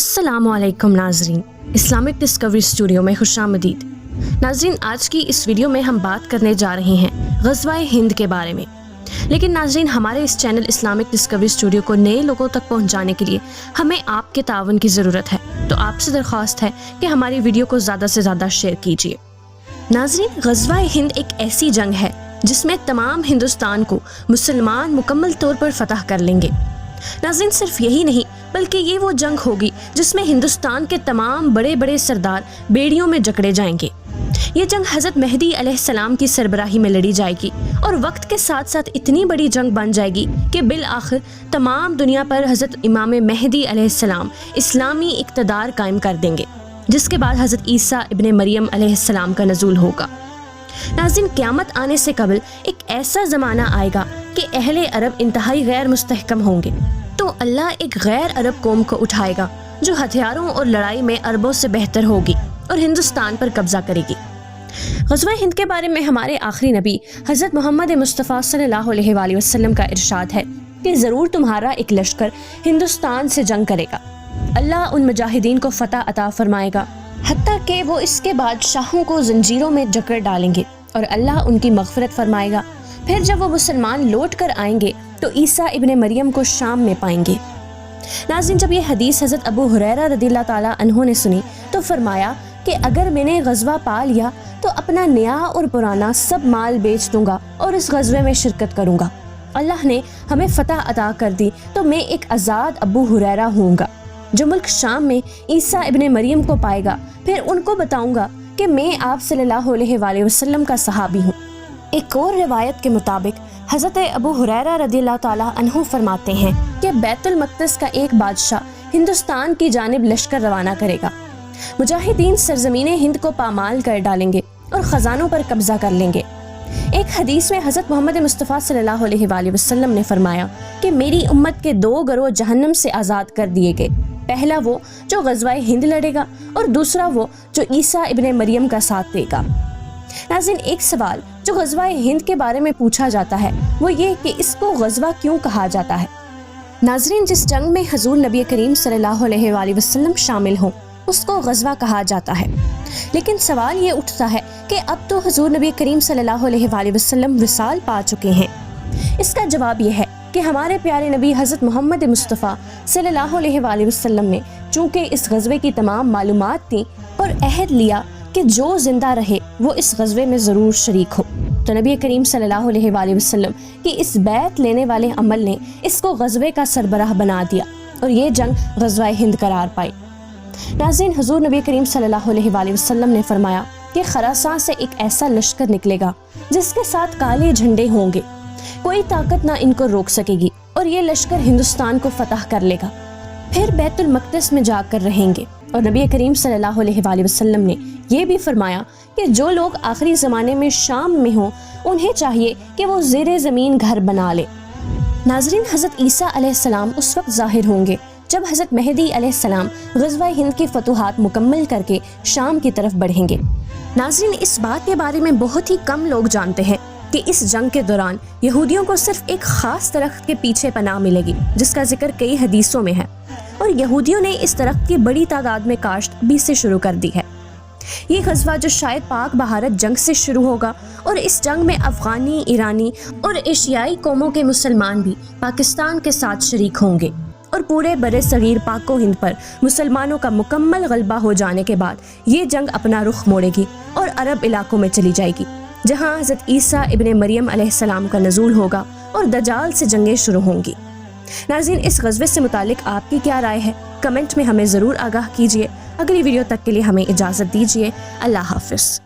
अस्सलाम वालेकुम नाजरीन, इस्लामिक डिस्कवरी स्टूडियो में खुशामदीद। नाजरीन, आज की इस वीडियो में हम बात करने जा रहे हैं ग़ज़वा-ए हिंद के बारे में। लेकिन नाजरीन, हमारे इस चैनल इस्लामिक डिस्कवरी स्टूडियो को नए लोगों तक पहुंचाने के लिए हमें आपके तावन की ज़रूरत है। तो आपसे दरख्वास्त है कि हमारी वीडियो को ज़्यादा से ज़्यादा शेयर कीजिए। नाजरीन, ग़ज़वा-ए हिंद एक ऐसी जंग है जिसमें तमाम हिंदुस्तान को मुसलमान मुकम्मल तौर पर फतह कर लेंगे। नाज़रीन, सिर्फ यही नहीं बल्कि ये वो जंग होगी जिसमें हिंदुस्तान के तमाम बड़े बड़े सरदार बेड़ियों में जकड़े जाएंगे। ये जंग हज़रत मेहदी अलैहिस्सलाम की सरबराही में लड़ी जाएगी और वक्त के साथ साथ इतनी बड़ी जंग बन जाएगी कि बिल आखिर तमाम दुनिया पर हज़रत इमाम मेहदी अलैहिस्सलाम इस्लामी इक़्तिदार कायम कर देंगे, जिसके बाद हज़रत ईसा इब्ने मरियम अलैहिस्सलाम का नज़ूल होगा। नाज़रीन, क़यामत आने से कबल एक ऐसा ज़माना आएगा कि अहले अरब इंतहाई गैर मुस्तहकम होंगे, तो अल्लाह एक गैर अरब कौम को उठाएगा जो हथियारों और लड़ाई में अरबों से बेहतर होगी और हिंदुस्तान पर कब्जा करेगी। ग़ज़वा हिंद के बारे में हमारे आखिरी नबी हज़रत मोहम्मद मुस्तफ़ा सल्लल्लाहु अलैहि वसल्लम का इरशाद है कि ज़रूर तुम्हारा एक लश्कर हिंदुस्तान से जंग करेगा। अल्लाह उन मुजाहिदीन को फ़तह अता फरमाएगा, हत्ता कि वो इसके बाद शाहों को जंजीरों में जकड़ डालेंगे और अल्लाह उनकी मग़फ़िरत फरमाएगा। फिर जब वो मुसलमान लौट कर आएंगे तो ईसा इब्ने मरियम को शाम में पाएंगे। नाज़रीन, जब ये हदीस हज़रत अबू हुरैरा रज़ियल्लाहु ताला अन्हु ने सुनी तो फरमाया कि अगर मैंने ग़ज़वा पा लिया तो अपना नया और पुराना सब माल बेच दूंगा और इस ग़ज़वे में शिरकत करूंगा। अल्लाह ने हमें फ़तह अता कर दी तो मैं एक आज़ाद अबू हुरैरा होऊंगा जो मुल्क शाम में ईसा इब्ने मरियम को पाएगा। फिर उनको बताऊंगा कि मैं आप सल्लल्लाहु अलैहि वसल्लम का सहाबी हूँ। एक और रिवायत के मुताबिक हज़रत अबू हुरैरा रज़ियल्लाहु ताला अन्हु फरमाते हैं कि बैतुल मक़दिस का एक बादशाह हिंदुस्तान की जानिब लश्कर रवाना करेगा। मुजाहिदीन सरज़मीने हिंद को पामाल कर डालेंगे और ख़जानों पर कब्ज़ा कर लेंगे। एक हदीस में हज़रत मोहम्मद मुस्तफ़ा सल्लल्लाहु अलैहि वसल्लम ने फरमाया कि मेरी उम्मत के दो गिरोह जहन्नम से आज़ाद कर दिए गए। पहला वो जो ग़ज़वा-ए हिंद लड़ेगा और दूसरा वो जो ईसा इब्ने मरियम का साथ देगा। नाज़रीन, एक सवाल जो ग़ज़वा-ए हिंद के बारे में पूछा जाता है वो ये कि इसको ग़ज़वा क्यों कहा जाता है। नाज़रीन, जिस जंग में हज़ूर नबी करीम सल्लल्लाहु अलैहि वसल्लम शामिल हों उसको ग़ज़वा कहा जाता है। लेकिन सवाल ये उठता है कि अब तो हज़ूर नबी करीम सल्लल्लाहु अलैहि वसल्लम विसाल पा चुके हैं। इसका जवाब यह है कि हमारे प्यारे नबी हज़रत मोहम्मद मुस्तफ़ा सल्लल्लाहु अलैहि वसल्लम ने चूँकि इस ग़ज़वे की तमाम मालूमात थी और अहद लिया कि जो ज़िंदा रहे वो इस ग़ज़वे में ज़रूर शरीक हो, तो नबी करीम सल्लल्लाहु अलैहि वसल्लम की इस बैत लेने वाले अमल ने इसको ग़ज़वे का सरबराह बना दिया और ये जंग ग़ज़वा-ए हिंद करार पाई। नाज़रीन, हुज़ूर नबी करीम सल्लल्लाहु अलैहि वसल्लम ने फरमाया कि खरासान से एक ऐसा लश्कर निकलेगा जिसके साथ काले झंडे होंगे, कोई ताकत ना इनको रोक सकेगी और ये लश्कर हिंदुस्तान को फतह कर लेगा। फिर बैतुल मक़दिस में जाकर रहेंगे। और नबी करीम सल्लल्लाहु अलैहि वसल्लम ने यह भी फरमाया कि जो लोग आखिरी ज़माने में शाम में हों उन्हें चाहिए कि वो ज़ेरे ज़मीन घर बना ले। नाज़रीन, हज़रत ईसा अलैहिस्सलाम उस वक्त ज़ाहिर होंगे जब हज़रत मेहदी अलैहिस्सलाम ग़ज़वा-ए हिंद की फतूहात मुकम्मल करके शाम की तरफ बढ़ेंगे। नाज़रीन, इस बात के बारे में बहुत ही कम लोग जानते हैं कि इस जंग के दौरान यहूदियों को सिर्फ एक ख़ास दरख्त के पीछे पनाह मिलेगी जिसका जिक्र कई हदीसों में है और यहूदियों ने इस दरख्त की बड़ी तादाद में काश्त अभी से शुरू कर दी है। ये ग़ज़वा जो शायद पाक बहारत जंग से शुरू होगा और इस जंग में अफ़गानी, ईरानी और एशियाई कौमों के मुसलमान भी पाकिस्तान के साथ शरीक होंगे और पूरे बरे सगीर पाको हिंद पर मुसलमानों का मुकम्मल गलबा हो जाने के बाद ये जंग अपना रुख मोड़ेगी और अरब इलाकों में चली जाएगी जहाँ हज़रत ईसा इब्ने मरियम अलैहिस्सलाम का नज़ूल होगा और दज्जाल से जंगें शुरू होंगी। नाज़रीन, इस ग़ज़वे से मुतालिक आपकी क्या राय है? कमेंट में हमें ज़रूर आगाह कीजिए। अगली वीडियो तक के लिए हमें इजाज़त दीजिए। अल्लाह हाफ़िज़।